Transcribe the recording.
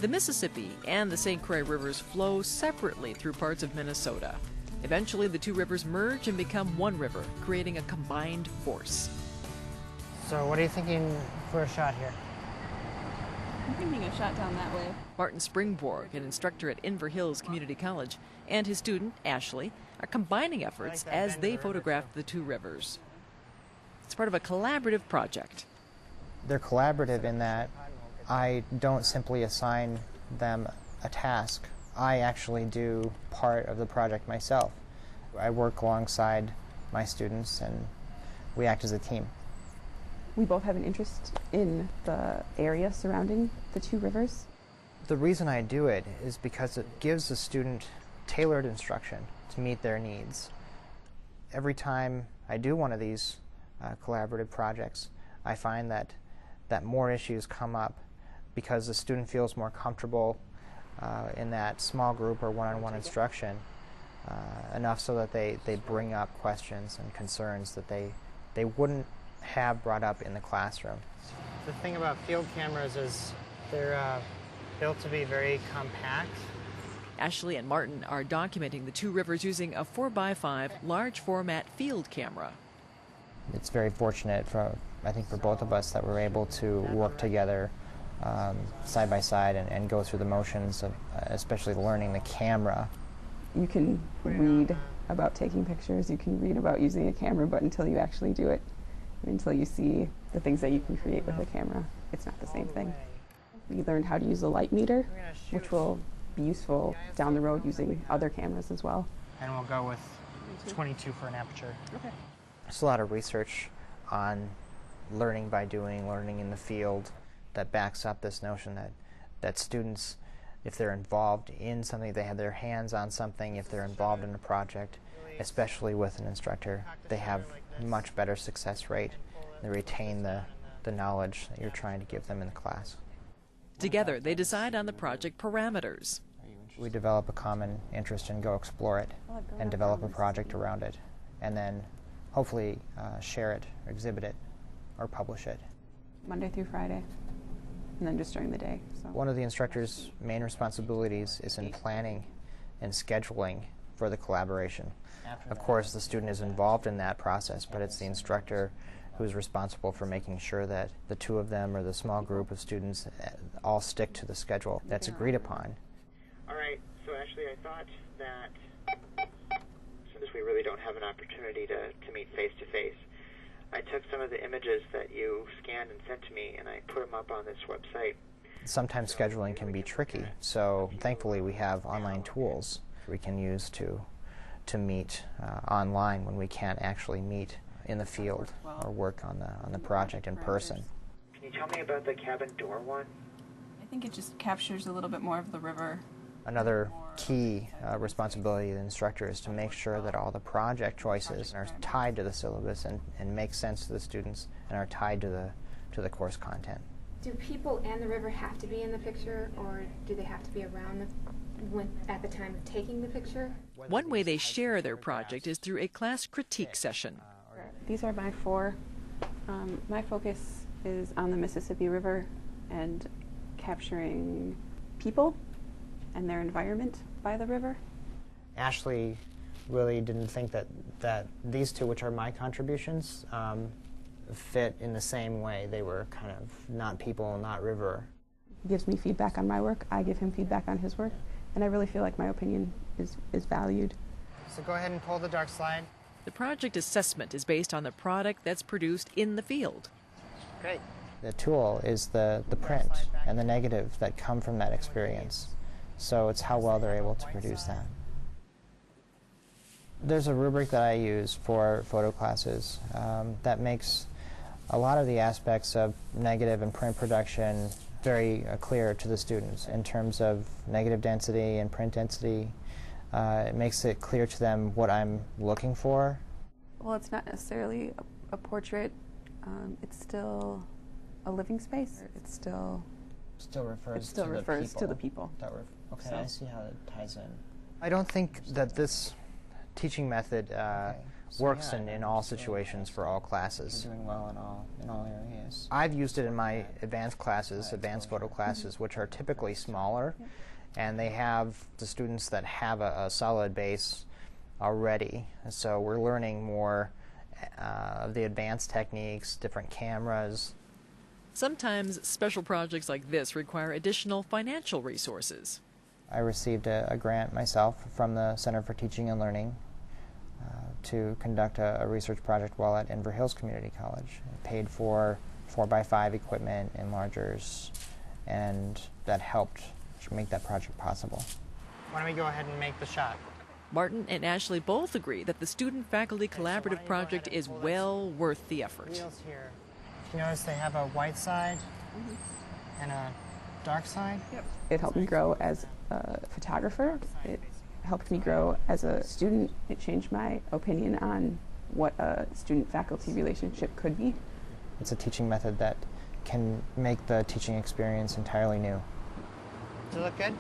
The Mississippi and the St. Croix rivers flow separately through parts of Minnesota. Eventually, the two rivers merge and become one river, creating a combined force. So what are you thinking for a shot here? I'm thinking a shot down that way. Martin Springborg, an instructor at Inver Hills Community College, and his student, Ashley, are combining efforts as they photograph the two rivers. It's part of a collaborative project. They're collaborative in that I don't simply assign them a task. I actually do part of the project myself. I work alongside my students and we act as a team. We both have an interest in the area surrounding the two rivers. The reason I do it is because it gives the student tailored instruction to meet their needs. Every time I do one of these collaborative projects, I find that more issues come up because the student feels more comfortable in that small group or one-on-one instruction enough so that they bring up questions and concerns that they wouldn't have brought up in the classroom. The thing about field cameras is they're built to be very compact. Ashley and Martin are documenting the two rivers using a 4x5 large format field camera. It's very fortunate I think for both of us that we're able to work together side by side and go through the motions of especially learning the camera. You can read about taking pictures, you can read about using a camera, but until you actually do it, until you see the things that you can create with a camera, it's not the same thing. We learned how to use a light meter, which will be useful down the road using other cameras as well. And we'll go with 22 for an aperture. Okay. There's a lot of research on learning by doing, learning in the field, that backs up this notion that students, if they're involved in something, they have their hands on something, if they're involved in a project, especially with an instructor, they have much better success rate. They retain the knowledge that you're trying to give them in the class. Together, they decide on the project parameters. We develop a common interest and go explore it and develop a project around it, and then hopefully share it, or exhibit it, or publish it. Monday through Friday, and then just during the day. So. One of the instructor's main responsibilities is in planning and scheduling for the collaboration. Of course, the student is involved in that process, but it's the instructor who's responsible for making sure that the two of them or the small group of students all stick to the schedule that's agreed upon. All right, so Ashley, I thought that since we really don't have an opportunity to meet face-to-face, I took some of the images that you scanned and sent to me and I put them up on this website. Sometimes scheduling can be tricky, so thankfully we have online tools we can use to meet online when we can't actually meet in the field or work on the project in person. Can you tell me about the cabin door one? I think it just captures a little bit more of the river. Another key responsibility of the instructor is to make sure that all the project choices are tied to the syllabus and make sense to the students and are tied to the course content. Do people and the river have to be in the picture, or do they have to be around at the time of taking the picture? One way they share their project is through a class critique session. These are my four. My focus is on the Mississippi River and capturing people and their environment by the river. Ashley really didn't think that these two, which are my contributions, fit in the same way. They were kind of not people, not river. He gives me feedback on my work, I give him feedback on his work, and I really feel like my opinion is valued. So go ahead and pull the dark slide. The project assessment is based on the product that's produced in the field. Great. The tool is the print and the negative that come from that experience. So it's how well they're able to produce that. There's a rubric that I use for photo classes that makes a lot of the aspects of negative and print production very clear to the students in terms of negative density and print density. It makes it clear to them what I'm looking for. Well, it's not necessarily a portrait. It's still a living space. It still refers to the people. Okay, so. I see how it ties in. I don't think that this teaching method works in all situations for all classes. You're doing well in all areas. I've used it in my advanced classes, advanced photo classes, which are typically smaller, and they have the students that have a solid base already. So we're learning more of the advanced techniques, different cameras. Sometimes special projects like this require additional financial resources. I received a grant myself from the Center for Teaching and Learning to conduct a research project while at Inver Hills Community College. It paid for 4x5 equipment, enlargers, and that helped make that project possible. Why don't we go ahead and make the shot? Martin and Ashley both agree that the student-faculty collaborative project is well worth the effort. Wheels here. If you notice, they have a white side and a dark side. Yep. It helped me grow as a photographer. It helped me grow as a student. It changed my opinion on what a student-faculty relationship could be. It's a teaching method that can make the teaching experience entirely new. Does it look good?